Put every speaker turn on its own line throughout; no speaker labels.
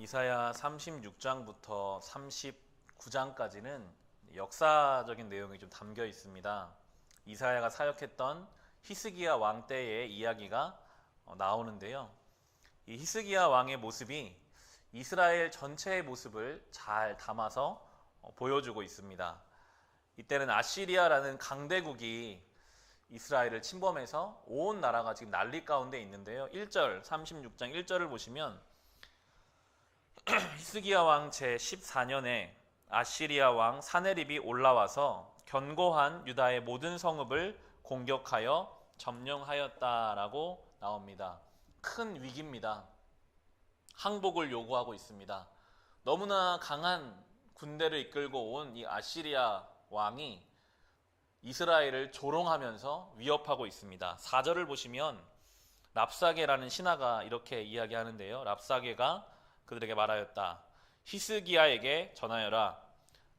이사야 36장부터 39장까지는 역사적인 내용이 좀 담겨 있습니다. 이사야가 사역했던 히스기야 왕 때의 이야기가 나오는데요. 이 히스기야 왕의 모습이 이스라엘 전체의 모습을 잘 담아서 보여주고 있습니다. 이때는 아시리아라는 강대국이 이스라엘을 침범해서 온 나라가 지금 난리 가운데 있는데요. 1절 36장 1절을 보시면 히스기야 왕 제14년에 아시리아 왕 사네립이 올라와서 견고한 유다의 모든 성읍을 공격하여 점령하였다라고 나옵니다. 큰 위기입니다. 항복을 요구하고 있습니다. 너무나 강한 군대를 이끌고 온 이 아시리아 왕이 이스라엘을 조롱하면서 위협하고 있습니다. 4절을 보시면 랍사게라는 신하가 이렇게 이야기하는데요. 랍사게가 그들에게 말하였다. 히스기야에게 전하여라.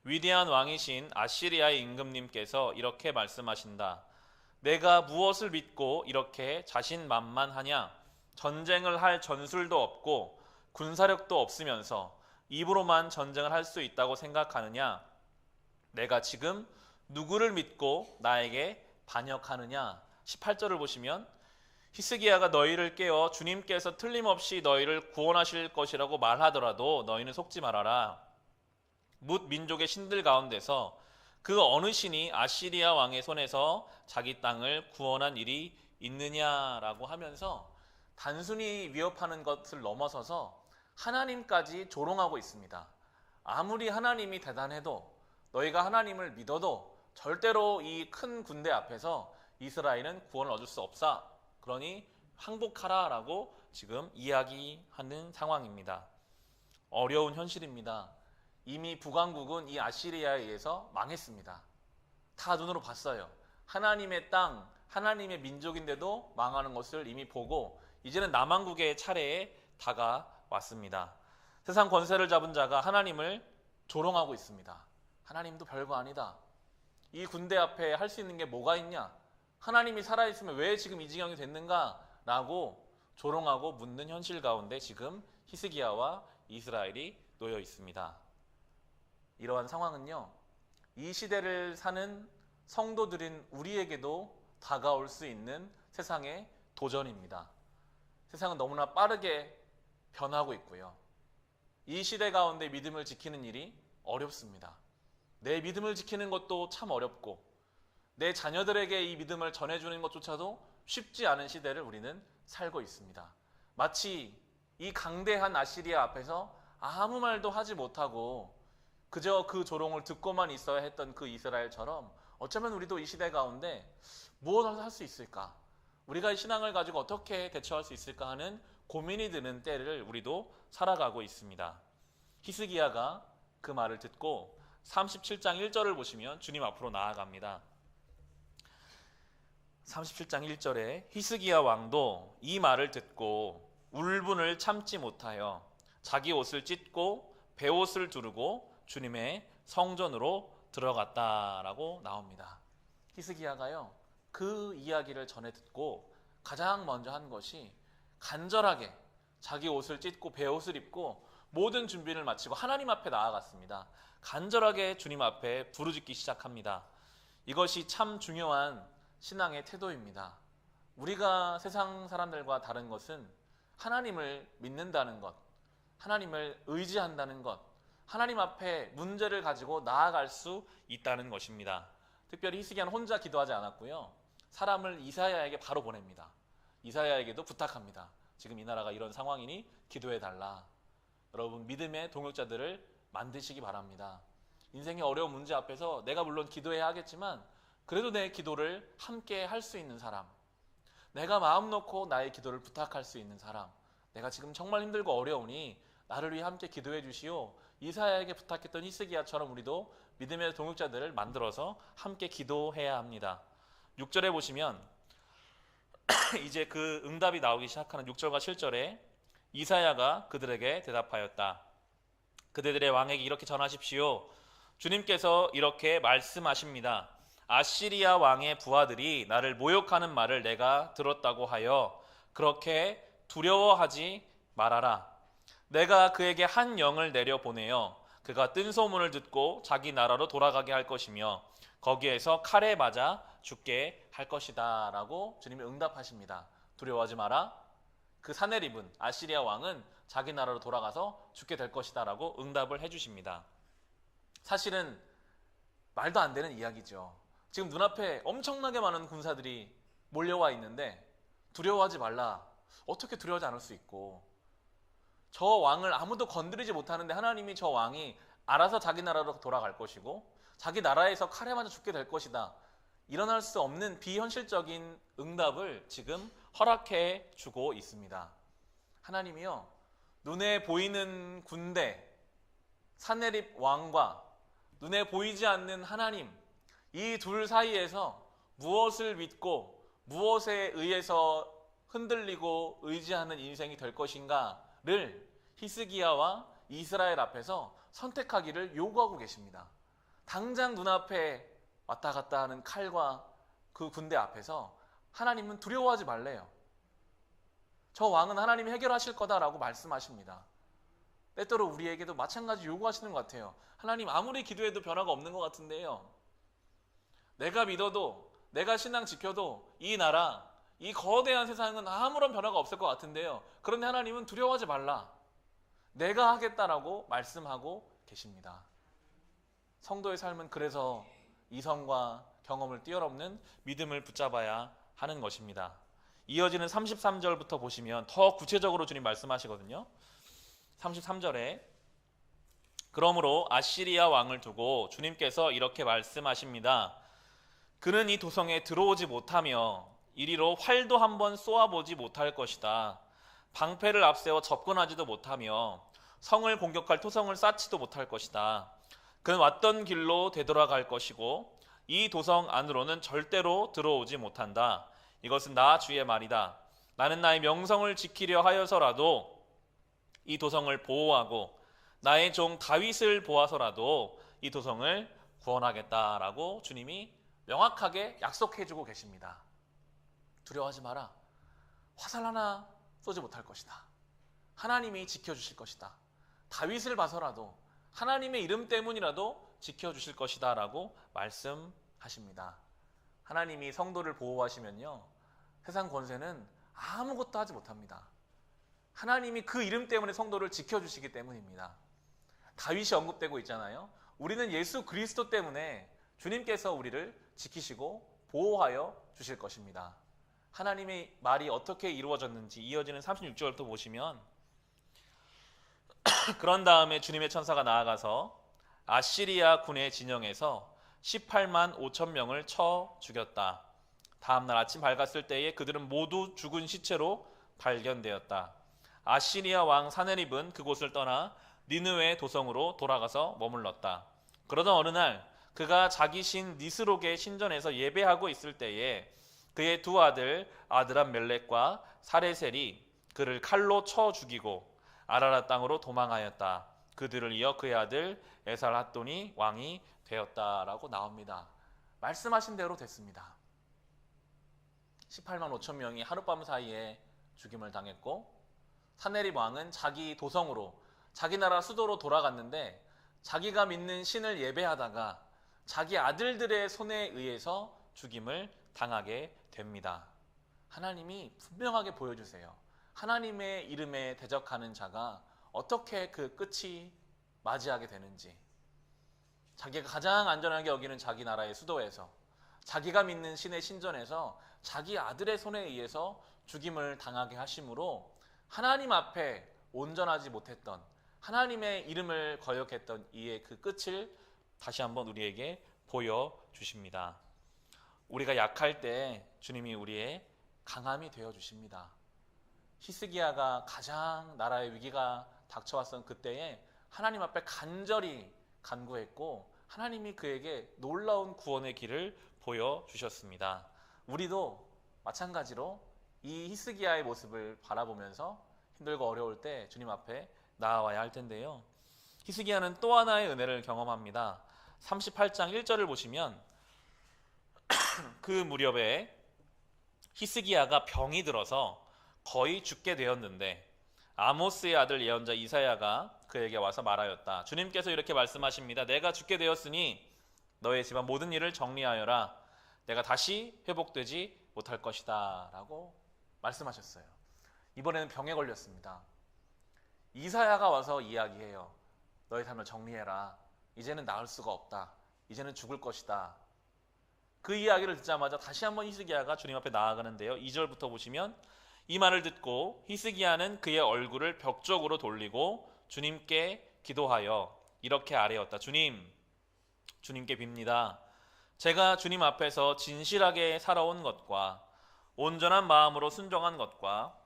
위대한 왕이신 아시리아의 임금님께서 이렇게 말씀하신다. 내가 무엇을 믿고 이렇게 자신만만하냐? 전쟁을 할 전술도 없고 군사력도 없으면서 입으로만 전쟁을 할 수 있다고 생각하느냐? 내가 지금 누구를 믿고 나에게 반역하느냐? 18절을 보시면 히스기야가 너희를 깨워 주님께서 틀림없이 너희를 구원하실 것이라고 말하더라도 너희는 속지 말아라. 뭇 민족의 신들 가운데서 그 어느 신이 아시리아 왕의 손에서 자기 땅을 구원한 일이 있느냐라고 하면서 단순히 위협하는 것을 넘어서서 하나님까지 조롱하고 있습니다. 아무리 하나님이 대단해도 너희가 하나님을 믿어도 절대로 이 큰 군대 앞에서 이스라엘은 구원을 얻을 수 없사. 그러니 항복하라라고 지금 이야기하는 상황입니다. 어려운 현실입니다. 이미 북왕국은 이 아시리아에 의해서 망했습니다. 다 눈으로 봤어요. 하나님의 땅, 하나님의 민족인데도 망하는 것을 이미 보고 이제는 남왕국의 차례에 다가왔습니다. 세상 권세를 잡은 자가 하나님을 조롱하고 있습니다. 하나님도 별거 아니다. 이 군대 앞에 할 수 있는 게 뭐가 있냐? 하나님이 살아있으면 왜 지금 이 지경이 됐는가? 라고 조롱하고 묻는 현실 가운데 지금 히스기야와 이스라엘이 놓여 있습니다. 이러한 상황은요, 이 시대를 사는 성도들인 우리에게도 다가올 수 있는 세상의 도전입니다. 세상은 너무나 빠르게 변하고 있고요. 이 시대 가운데 믿음을 지키는 일이 어렵습니다. 내 믿음을 지키는 것도 참 어렵고 내 자녀들에게 이 믿음을 전해주는 것조차도 쉽지 않은 시대를 우리는 살고 있습니다. 마치 이 강대한 아시리아 앞에서 아무 말도 하지 못하고 그저 그 조롱을 듣고만 있어야 했던 그 이스라엘처럼 어쩌면 우리도 이 시대 가운데 무엇을 할 수 있을까? 우리가 이 신앙을 가지고 어떻게 대처할 수 있을까 하는 고민이 드는 때를 우리도 살아가고 있습니다. 히스기야가 그 말을 듣고 37장 1절을 보시면 주님 앞으로 나아갑니다. 37장 1절에 히스기야 왕도 이 말을 듣고 울분을 참지 못하여 자기 옷을 찢고 베옷을 두르고 주님의 성전으로 들어갔다라고 나옵니다. 히스기야가요, 그 이야기를 전해 듣고 가장 먼저 한 것이 간절하게 자기 옷을 찢고 베옷을 입고 모든 준비를 마치고 하나님 앞에 나아갔습니다. 간절하게 주님 앞에 부르짖기 시작합니다. 이것이 참 중요한 신앙의 태도입니다. 우리가 세상 사람들과 다른 것은 하나님을 믿는다는 것, 하나님을 의지한다는 것, 하나님 앞에 문제를 가지고 나아갈 수 있다는 것입니다. 특별히 히스기야는 혼자 기도하지 않았고요. 사람을 이사야에게 바로 보냅니다. 이사야에게도 부탁합니다. 지금 이 나라가 이런 상황이니 기도해달라. 여러분, 믿음의 동역자들을 만드시기 바랍니다. 인생의 어려운 문제 앞에서 내가 물론 기도해야 하겠지만 그래도 내 기도를 함께 할 수 있는 사람, 내가 마음 놓고 나의 기도를 부탁할 수 있는 사람, 내가 지금 정말 힘들고 어려우니 나를 위해 함께 기도해 주시오. 이사야에게 부탁했던 히스기야처럼 우리도 믿음의 동역자들을 만들어서 함께 기도해야 합니다. 6절에 보시면 이제 그 응답이 나오기 시작하는 6절과 7절에 이사야가 그들에게 대답하였다. 그대들의 왕에게 이렇게 전하십시오. 주님께서 이렇게 말씀하십니다. 아시리아 왕의 부하들이 나를 모욕하는 말을 내가 들었다고 하여 그렇게 두려워하지 말아라. 내가 그에게 한 영을 내려 보내어 그가 뜬 소문을 듣고 자기 나라로 돌아가게 할 것이며 거기에서 칼에 맞아 죽게 할 것이다 라고 주님이 응답하십니다. 두려워하지 마라. 그 사네립은, 아시리아 왕은 자기 나라로 돌아가서 죽게 될 것이다 라고 응답을 해주십니다. 사실은 말도 안 되는 이야기죠. 지금 눈앞에 엄청나게 많은 군사들이 몰려와 있는데 두려워하지 말라. 어떻게 두려워하지 않을 수 있고, 저 왕을 아무도 건드리지 못하는데 하나님이 저 왕이 알아서 자기 나라로 돌아갈 것이고 자기 나라에서 칼에 맞아 죽게 될 것이다. 일어날 수 없는 비현실적인 응답을 지금 허락해 주고 있습니다. 하나님이요, 눈에 보이는 군대, 사네립 왕과 눈에 보이지 않는 하나님, 이 둘 사이에서 무엇을 믿고 무엇에 의해서 흔들리고 의지하는 인생이 될 것인가를 히스기야와 이스라엘 앞에서 선택하기를 요구하고 계십니다. 당장 눈앞에 왔다 갔다 하는 칼과 그 군대 앞에서 하나님은 두려워하지 말래요. 저 왕은 하나님이 해결하실 거다라고 말씀하십니다. 때때로 우리에게도 마찬가지 요구하시는 것 같아요. 하나님, 아무리 기도해도 변화가 없는 것 같은데요, 내가 믿어도, 내가 신앙 지켜도 이 나라, 이 거대한 세상은 아무런 변화가 없을 것 같은데요, 그런데 하나님은 두려워하지 말라, 내가 하겠다라고 말씀하고 계십니다. 성도의 삶은 그래서 이성과 경험을 뛰어넘는 믿음을 붙잡아야 하는 것입니다. 이어지는 33절부터 보시면 더 구체적으로 주님 말씀하시거든요. 33절에 그러므로 아시리아 왕을 두고 주님께서 이렇게 말씀하십니다. 그는 이 도성에 들어오지 못하며 이리로 활도 한번 쏘아보지 못할 것이다. 방패를 앞세워 접근하지도 못하며 성을 공격할 토성을 쌓지도 못할 것이다. 그는 왔던 길로 되돌아갈 것이고 이 도성 안으로는 절대로 들어오지 못한다. 이것은 나 주의 말이다. 나는 나의 명성을 지키려 하여서라도 이 도성을 보호하고 나의 종 다윗을 보아서라도 이 도성을 구원하겠다라고 주님이 명확하게 약속해주고 계십니다. 두려워하지 마라. 화살 하나 쏘지 못할 것이다. 하나님이 지켜주실 것이다. 다윗을 봐서라도, 하나님의 이름 때문이라도 지켜주실 것이다 라고 말씀하십니다. 하나님이 성도를 보호하시면요, 세상 권세는 아무것도 하지 못합니다. 하나님이 그 이름 때문에 성도를 지켜주시기 때문입니다. 다윗이 언급되고 있잖아요. 우리는 예수 그리스도 때문에 주님께서 우리를 지키시고 보호하여 주실 것입니다. 하나님의 말이 어떻게 이루어졌는지 이어지는 36절부터 보시면 그런 다음에 주님의 천사가 나아가서 아시리아 군의 진영에서 18만 5천 명을 쳐 죽였다. 다음날 아침 밝았을 때에 그들은 모두 죽은 시체로 발견되었다. 아시리아 왕 사네립은 그곳을 떠나 니느웨 도성으로 돌아가서 머물렀다. 그러던 어느 날 그가 자기 신 니스록의 신전에서 예배하고 있을 때에 그의 두 아들 아드람 멜렉과 사레셀이 그를 칼로 쳐 죽이고 아라랏 땅으로 도망하였다. 그들을 이어 그의 아들 에살핫돈이 왕이 되었다라고 나옵니다. 말씀하신 대로 됐습니다. 18만 5천 명이 하룻밤 사이에 죽임을 당했고, 사네립 왕은 자기 도성으로, 자기 나라 수도로 돌아갔는데 자기가 믿는 신을 예배하다가 자기 아들들의 손에 의해서 죽임을 당하게 됩니다. 하나님이 분명하게 보여주세요. 하나님의 이름에 대적하는 자가 어떻게 그 끝이 맞이하게 되는지. 자기가 가장 안전하게 여기는 자기 나라의 수도에서, 자기가 믿는 신의 신전에서 자기 아들의 손에 의해서 죽임을 당하게 하심으로 하나님 앞에 온전하지 못했던, 하나님의 이름을 거역했던 이의 그 끝을 다시 한번 우리에게 보여주십니다. 우리가 약할 때 주님이 우리의 강함이 되어주십니다. 히스기야가 가장 나라의 위기가 닥쳐왔던 그때에 하나님 앞에 간절히 간구했고 하나님이 그에게 놀라운 구원의 길을 보여주셨습니다. 우리도 마찬가지로 이 히스기야의 모습을 바라보면서 힘들고 어려울 때 주님 앞에 나아와야 할 텐데요. 히스기야는 또 하나의 은혜를 경험합니다. 38장 1절을 보시면 그 무렵에 히스기야가 병이 들어서 거의 죽게 되었는데 아모스의 아들 예언자 이사야가 그에게 와서 말하였다. 주님께서 이렇게 말씀하십니다. 내가 죽게 되었으니 너의 집안 모든 일을 정리하여라. 내가 다시 회복되지 못할 것이다 라고 말씀하셨어요. 이번에는 병에 걸렸습니다. 이사야가 와서 이야기해요. 너의 삶을 정리해라. 이제는 나을 수가 없다. 이제는 죽을 것이다. 그 이야기를 듣자마자 다시 한번 히스기야가 주님 앞에 나아가는데요. 2절부터 보시면 이 말을 듣고 히스기야는 그의 얼굴을 벽 쪽으로 돌리고 주님께 기도하여 이렇게 아뢰었다. 주님께 빕니다. 제가 주님 앞에서 진실하게 살아온 것과 온전한 마음으로 순종한 것과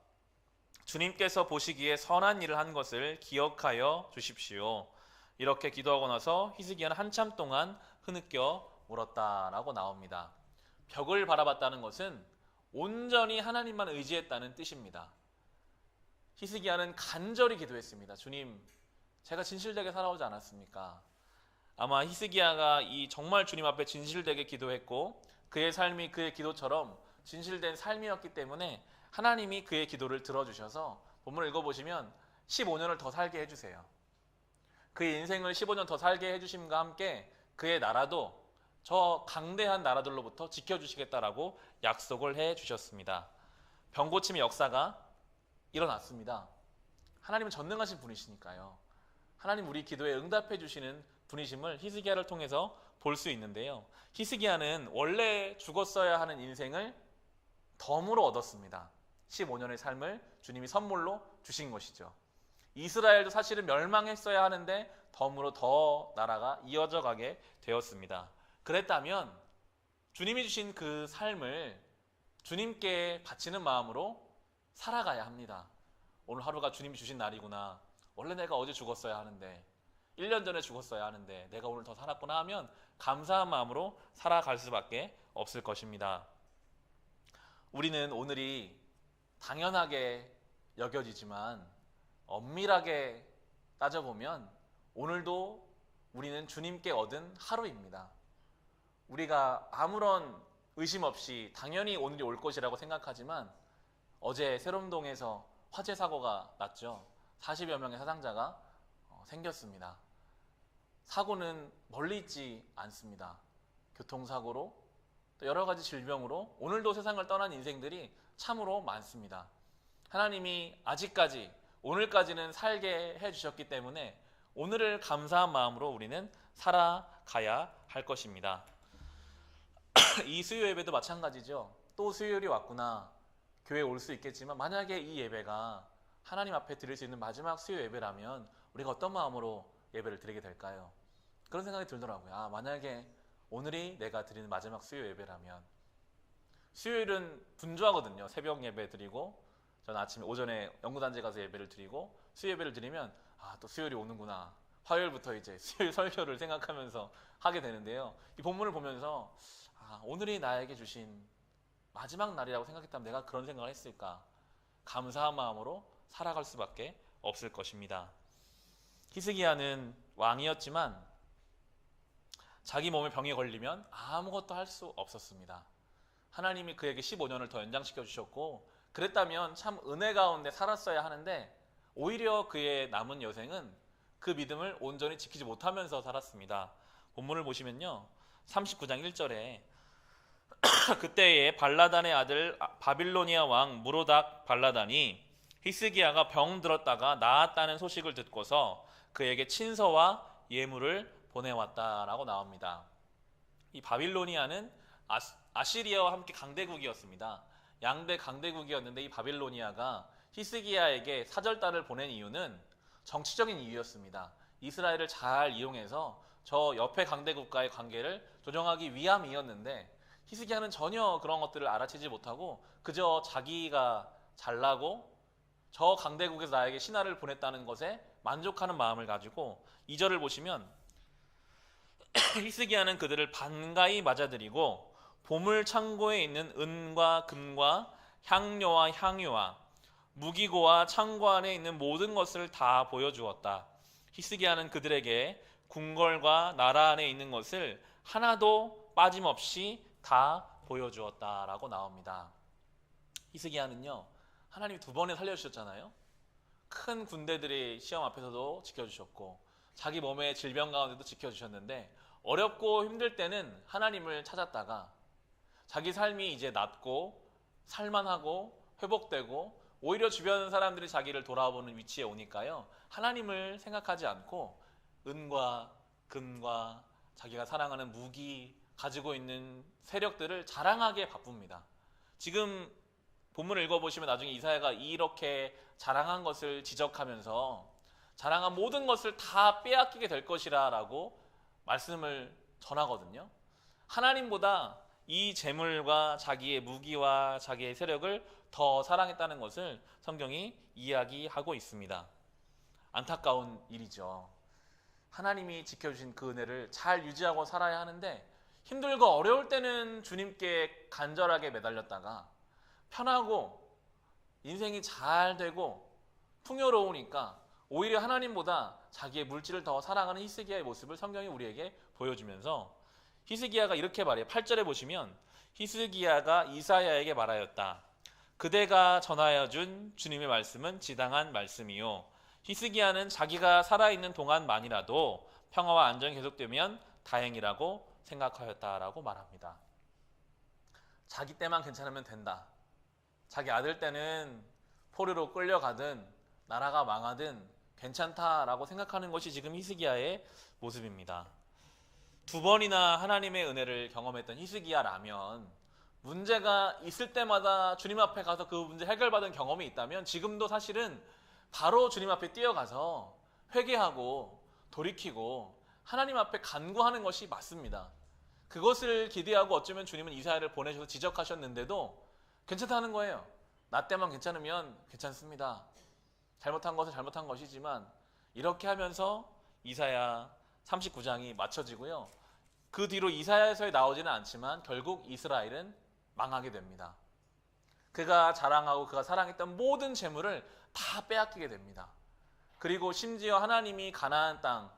주님께서 보시기에 선한 일을 한 것을 기억하여 주십시오. 이렇게 기도하고 나서 히스기야는 한참 동안 흐느껴 울었다라고 나옵니다. 벽을 바라봤다는 것은 온전히 하나님만 의지했다는 뜻입니다. 히스기야는 간절히 기도했습니다. 주님, 제가 진실되게 살아오지 않았습니까? 아마 히스기야가 이 정말 주님 앞에 진실되게 기도했고 그의 삶이 그의 기도처럼 진실된 삶이었기 때문에 하나님이 그의 기도를 들어주셔서 본문을 읽어보시면 15년을 더 살게 해주세요. 그의 인생을 15년 더 살게 해주심과 함께 그의 나라도 저 강대한 나라들로부터 지켜주시겠다라고 약속을 해주셨습니다. 병고침의 역사가 일어났습니다. 하나님은 전능하신 분이시니까요. 하나님 우리 기도에 응답해 주시는 분이심을 히스기야를 통해서 볼 수 있는데요. 히스기야는 원래 죽었어야 하는 인생을 덤으로 얻었습니다. 15년의 삶을 주님이 선물로 주신 것이죠. 이스라엘도 사실은 멸망했어야 하는데 덤으로 더 나라가 이어져 가게 되었습니다. 그랬다면 주님이 주신 그 삶을 주님께 바치는 마음으로 살아가야 합니다. 오늘 하루가 주님이 주신 날이구나. 원래 내가 어제 죽었어야 하는데 1년 전에 죽었어야 하는데 내가 오늘 더 살았구나 하면 감사한 마음으로 살아갈 수밖에 없을 것입니다. 우리는 오늘이 당연하게 여겨지지만 엄밀하게 따져보면 오늘도 우리는 주님께 얻은 하루입니다. 우리가 아무런 의심 없이 당연히 오늘이 올 것이라고 생각하지만 어제 세롬동에서 화재 사고가 났죠. 40여 명의 사상자가 생겼습니다. 사고는 멀리 있지 않습니다. 교통사고로 또 여러 가지 질병으로 오늘도 세상을 떠난 인생들이 참으로 많습니다. 하나님이 아직까지 오늘까지는 살게 해주셨기 때문에 오늘을 감사한 마음으로 우리는 살아가야 할 것입니다. 이 수요 예배도 마찬가지죠. 또 수요일이 왔구나. 교회에 올 수 있겠지만 만약에 이 예배가 하나님 앞에 드릴 수 있는 마지막 수요 예배라면 우리가 어떤 마음으로 예배를 드리게 될까요? 그런 생각이 들더라고요. 만약에 오늘이 내가 드리는 마지막 수요 예배라면. 수요일은 분주하거든요. 새벽 예배 드리고 저는 아침에 오전에 연구단지 가서 예배를 드리고 수요 예배를 드리면 또 수요일이 오는구나. 화요일부터 이제 수요일 설교를 생각하면서 하게 되는데요. 이 본문을 보면서 오늘이 나에게 주신 마지막 날이라고 생각했다면 내가 그런 생각을 했을까? 감사한 마음으로 살아갈 수밖에 없을 것입니다. 히스기야는 왕이었지만 자기 몸에 병이 걸리면 아무것도 할 수 없었습니다. 하나님이 그에게 15년을 더 연장시켜 주셨고 그랬다면 참 은혜 가운데 살았어야 하는데 오히려 그의 남은 여생은 그 믿음을 온전히 지키지 못하면서 살았습니다. 본문을 보시면요. 39장 1절에 그때에 발라단의 아들 바빌로니아 왕 무로닥 발라단이 히스기야가 병 들었다가 나았다는 소식을 듣고서 그에게 친서와 예물을 보내왔다라고 나옵니다. 이 바빌로니아는 아시리아와 함께 강대국이었습니다. 양대 강대국이었는데 이 바빌로니아가 히스기야에게 사절단을 보낸 이유는 정치적인 이유였습니다. 이스라엘을 잘 이용해서 저 옆에 강대국과의 관계를 조정하기 위함이었는데 히스기야는 전혀 그런 것들을 알아채지 못하고 그저 자기가 잘나고 저 강대국에서 나에게 신하를 보냈다는 것에 만족하는 마음을 가지고 2절을 보시면 히스기야는 그들을 반가이 맞아들이고 보물 창고에 있는 은과 금과 향료와 향유와 무기고와 창고 안에 있는 모든 것을 다 보여주었다. 히스기야는 그들에게 궁궐과 나라 안에 있는 것을 하나도 빠짐없이 다 보여주었다라고 나옵니다. 히스기야는요, 하나님이 두 번에 살려주셨잖아요. 큰 군대들이 시험 앞에서도 지켜주셨고 자기 몸의 질병 가운데도 지켜주셨는데 어렵고 힘들 때는 하나님을 찾았다가 자기 삶이 이제 낫고 살만하고 회복되고 오히려 주변 사람들이 자기를 돌아보는 위치에 오니까요. 하나님을 생각하지 않고 은과 금과 자기가 사랑하는 무기, 가지고 있는 세력들을 자랑하기에 바쁩니다. 지금 본문을 읽어보시면 나중에 이사야가 이렇게 자랑한 것을 지적하면서 자랑한 모든 것을 다 빼앗기게 될 것이라 라고 말씀을 전하거든요. 하나님보다 이 재물과 자기의 무기와 자기의 세력을 더 사랑했다는 것을 성경이 이야기하고 있습니다. 안타까운 일이죠. 하나님이 지켜주신 그 은혜를 잘 유지하고 살아야 하는데 힘들고 어려울 때는 주님께 간절하게 매달렸다가 편하고 인생이 잘 되고 풍요로우니까 오히려 하나님보다 자기의 물질을 더 사랑하는 히스기야의 모습을 성경이 우리에게 보여주면서 히스기야가 이렇게 말해요. 8절에 보시면 히스기야가 이사야에게 말하였다. 그대가 전하여 준 주님의 말씀은 지당한 말씀이요. 히스기야는 자기가 살아있는 동안만이라도 평화와 안정이 계속되면 다행이라고 생각하였다라고 말합니다. 자기 때만 괜찮으면 된다. 자기 아들 때는 포로로 끌려가든 나라가 망하든 괜찮다라고 생각하는 것이 지금 히스기야의 모습입니다. 두 번이나 하나님의 은혜를 경험했던 히스기야라면 문제가 있을 때마다 주님 앞에 가서 그 문제 해결받은 경험이 있다면 지금도 사실은 바로 주님 앞에 뛰어가서 회개하고 돌이키고 하나님 앞에 간구하는 것이 맞습니다. 그것을 기대하고 어쩌면 주님은 이사야를 보내셔서 지적하셨는데도 괜찮다는 거예요. 나 때만 괜찮으면 괜찮습니다. 잘못한 것은 잘못한 것이지만 이렇게 하면서 이사야 39장이 맞춰지고요. 그 뒤로 이사야에서 나오지는 않지만 결국 이스라엘은 망하게 됩니다. 그가 자랑하고 그가 사랑했던 모든 재물을 다 빼앗기게 됩니다. 그리고 심지어 하나님이 가나안 땅,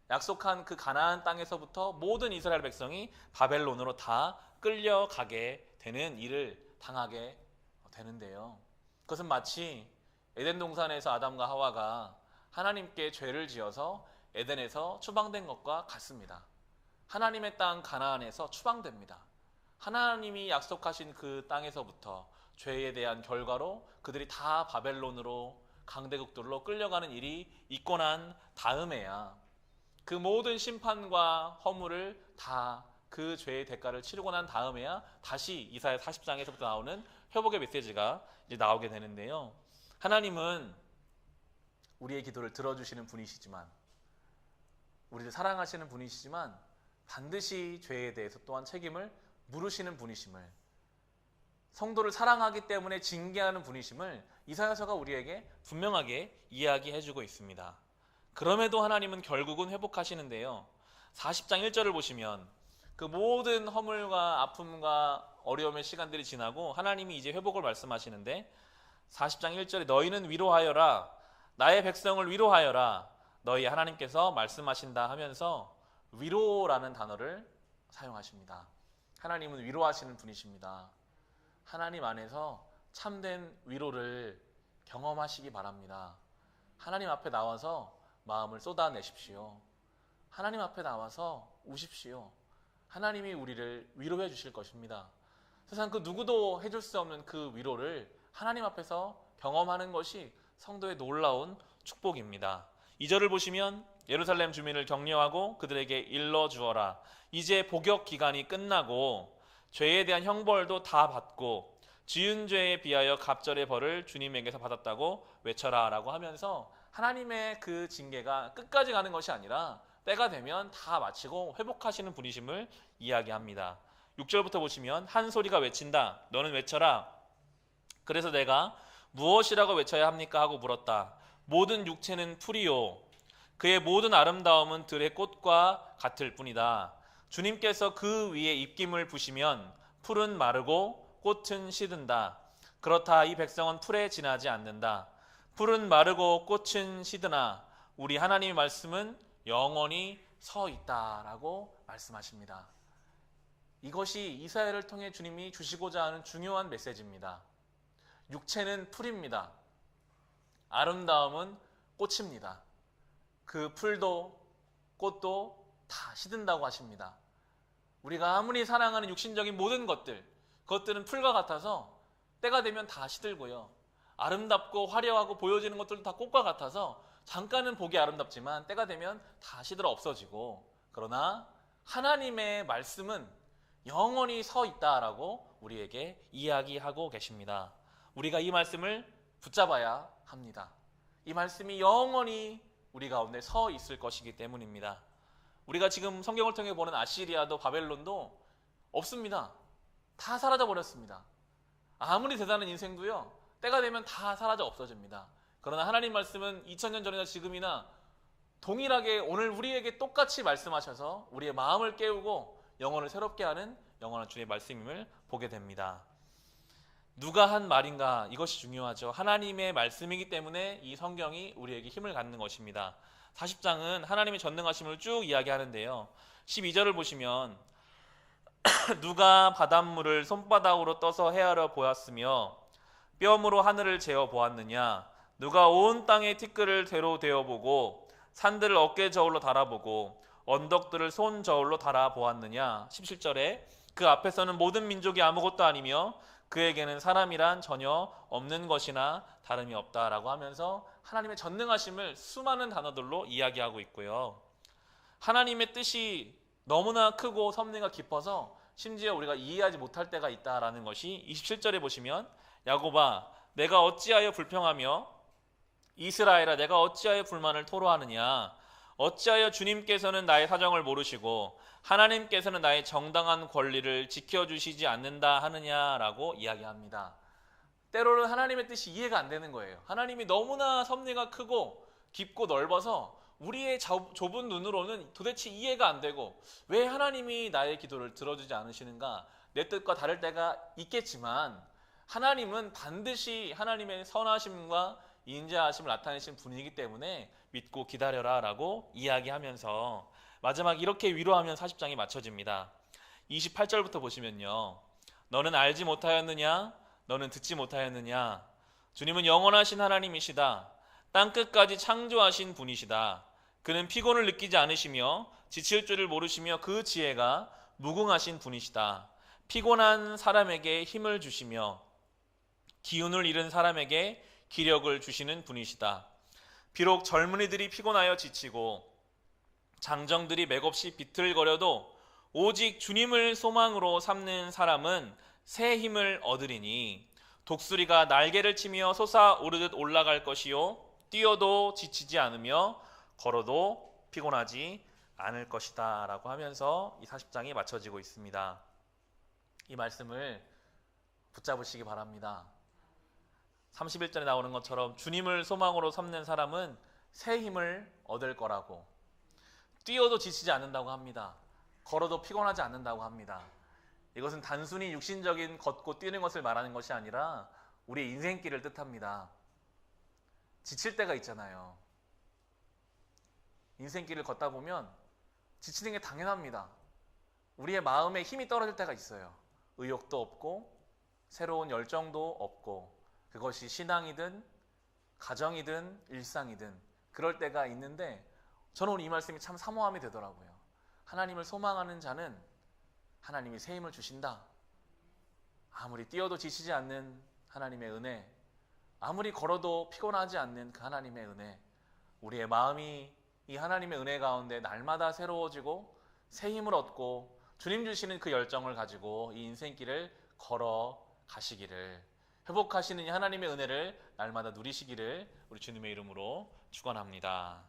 약속한 그 가나안 땅에서부터 모든 이스라엘 백성이 바벨론으로 다 끌려가게 되는 일을 당하게 되는데요. 그것은 마치 에덴 동산에서 아담과 하와가 하나님께 죄를 지어서 에덴에서 추방된 것과 같습니다. 하나님의 땅 가나안에서 추방됩니다. 하나님이 약속하신 그 땅에서부터 죄에 대한 결과로 그들이 다 바벨론으로 강대국들로 끌려가는 일이 있고 난 다음에야 그 모든 심판과 허물을 다 그 죄의 대가를 치르고 난 다음에야 다시 이사야 40장에서부터 나오는 회복의 메시지가 이제 나오게 되는데요. 하나님은 우리의 기도를 들어주시는 분이시지만 우리를 사랑하시는 분이시지만 반드시 죄에 대해서 또한 책임을 물으시는 분이심을, 성도를 사랑하기 때문에 징계하는 분이심을 이사야서가 우리에게 분명하게 이야기해주고 있습니다. 그럼에도 하나님은 결국은 회복하시는데요. 40장 1절을 보시면 그 모든 허물과 아픔과 어려움의 시간들이 지나고 하나님이 이제 회복을 말씀하시는데 40장 1절에 너희는 위로하여라, 나의 백성을 위로하여라, 너희 하나님께서 말씀하신다 하면서 위로라는 단어를 사용하십니다. 하나님은 위로하시는 분이십니다. 하나님 안에서 참된 위로를 경험하시기 바랍니다. 하나님 앞에 나와서 마음을 쏟아내십시오. 하나님 앞에 나와서 우십시오. 하나님이 우리를 위로해 주실 것입니다. 세상 그 누구도 해줄 수 없는 그 위로를 하나님 앞에서 경험하는 것이 성도의 놀라운 축복입니다. 2절을 보시면 예루살렘 주민을 격려하고 그들에게 일러주어라. 이제 복역 기간이 끝나고 죄에 대한 형벌도 다 받고 지은 죄에 비하여 갑절의 벌을 주님에게서 받았다고 외쳐라 라고 하면서 하나님의 그 징계가 끝까지 가는 것이 아니라 때가 되면 다 마치고 회복하시는 분이심을 이야기합니다. 6절부터 보시면 한 소리가 외친다. 너는 외쳐라. 그래서 내가 무엇이라고 외쳐야 합니까? 하고 물었다. 모든 육체는 풀이요. 그의 모든 아름다움은 들의 꽃과 같을 뿐이다. 주님께서 그 위에 입김을 부시면 풀은 마르고 꽃은 시든다. 그렇다 이 백성은 풀에 지나지 않는다. 풀은 마르고 꽃은 시드나 우리 하나님의 말씀은 영원히 서 있다라고 말씀하십니다. 이것이 이사야를 통해 주님이 주시고자 하는 중요한 메시지입니다. 육체는 풀입니다. 아름다움은 꽃입니다. 그 풀도 꽃도 다 시든다고 하십니다. 우리가 아무리 사랑하는 육신적인 모든 것들, 그것들은 풀과 같아서 때가 되면 다 시들고요. 아름답고 화려하고 보여지는 것들도 다 꽃과 같아서 잠깐은 보기 아름답지만 때가 되면 다 시들어 없어지고, 그러나 하나님의 말씀은 영원히 서 있다라고 우리에게 이야기하고 계십니다. 우리가 이 말씀을 붙잡아야 합니다. 이 말씀이 영원히 우리 가운데 서 있을 것이기 때문입니다. 우리가 지금 성경을 통해 보는 아시리아도 바벨론도 없습니다. 다 사라져 버렸습니다. 아무리 대단한 인생도요, 때가 되면 다 사라져 없어집니다. 그러나 하나님 말씀은 2000년 전이나 지금이나 동일하게 오늘 우리에게 똑같이 말씀하셔서 우리의 마음을 깨우고 영혼을 새롭게 하는 영원한 주의 말씀임을 보게 됩니다. 누가 한 말인가, 이것이 중요하죠. 하나님의 말씀이기 때문에 이 성경이 우리에게 힘을 갖는 것입니다. 40장은 하나님의 전능하심을 쭉 이야기하는데요. 12절을 보시면 누가 바닷물을 손바닥으로 떠서 헤아려 보았으며 뼘으로 하늘을 재어 보았느냐, 누가 온 땅의 티끌을 대로 되어 보고 산들을 어깨 저울로 달아보고 언덕들을 손 저울로 달아 보았느냐. 17절에 그 앞에서는 모든 민족이 아무것도 아니며 그에게는 사람이란 전혀 없는 것이나 다름이 없다라고 하면서 하나님의 전능하심을 수많은 단어들로 이야기하고 있고요. 하나님의 뜻이 너무나 크고 섭리가 깊어서 심지어 우리가 이해하지 못할 때가 있다라는 것이 27절에 보시면, 야곱아 내가 어찌하여 불평하며 이스라엘아 내가 어찌하여 불만을 토로하느냐, 어찌하여 주님께서는 나의 사정을 모르시고 하나님께서는 나의 정당한 권리를 지켜주시지 않는다 하느냐라고 이야기합니다. 때로는 하나님의 뜻이 이해가 안 되는 거예요. 하나님이 너무나 섭리가 크고 깊고 넓어서 우리의 좁은 눈으로는 도대체 이해가 안 되고, 왜 하나님이 나의 기도를 들어주지 않으시는가, 내 뜻과 다를 때가 있겠지만 하나님은 반드시 하나님의 선하심과 인자하심을 나타내신 분이기 때문에 믿고 기다려라 라고 이야기하면서 마지막 이렇게 위로하면 40장이 마쳐집니다. 28절부터 보시면요, 너는 알지 못하였느냐, 너는 듣지 못하였느냐, 주님은 영원하신 하나님이시다. 땅끝까지 창조하신 분이시다. 그는 피곤을 느끼지 않으시며 지칠 줄을 모르시며 그 지혜가 무궁하신 분이시다. 피곤한 사람에게 힘을 주시며 기운을 잃은 사람에게 기력을 주시는 분이시다. 비록 젊은이들이 피곤하여 지치고 장정들이 맥없이 비틀거려도 오직 주님을 소망으로 삼는 사람은 새 힘을 얻으리니 독수리가 날개를 치며 솟아오르듯 올라갈 것이요 뛰어도 지치지 않으며 걸어도 피곤하지 않을 것이다 라고 하면서 이 40장이 마쳐지고 있습니다. 이 말씀을 붙잡으시기 바랍니다. 31절에 나오는 것처럼 주님을 소망으로 삼는 사람은 새 힘을 얻을 거라고, 뛰어도 지치지 않는다고 합니다. 걸어도 피곤하지 않는다고 합니다. 이것은 단순히 육신적인 걷고 뛰는 것을 말하는 것이 아니라 우리의 인생길을 뜻합니다. 지칠 때가 있잖아요. 인생길을 걷다 보면 지치는 게 당연합니다. 우리의 마음에 힘이 떨어질 때가 있어요. 의욕도 없고 새로운 열정도 없고, 그것이 신앙이든 가정이든 일상이든 그럴 때가 있는데, 저는 오늘 이 말씀이 참 사모함이 되더라고요. 하나님을 소망하는 자는 하나님이 새 힘을 주신다. 아무리 뛰어도 지치지 않는 하나님의 은혜, 아무리 걸어도 피곤하지 않는 그 하나님의 은혜, 우리의 마음이 이 하나님의 은혜 가운데 날마다 새로워지고 새 힘을 얻고 주님 주시는 그 열정을 가지고 이 인생길을 걸어 가시기를, 회복하시는 이 하나님의 은혜를 날마다 누리시기를 우리 주님의 이름으로 축원합니다.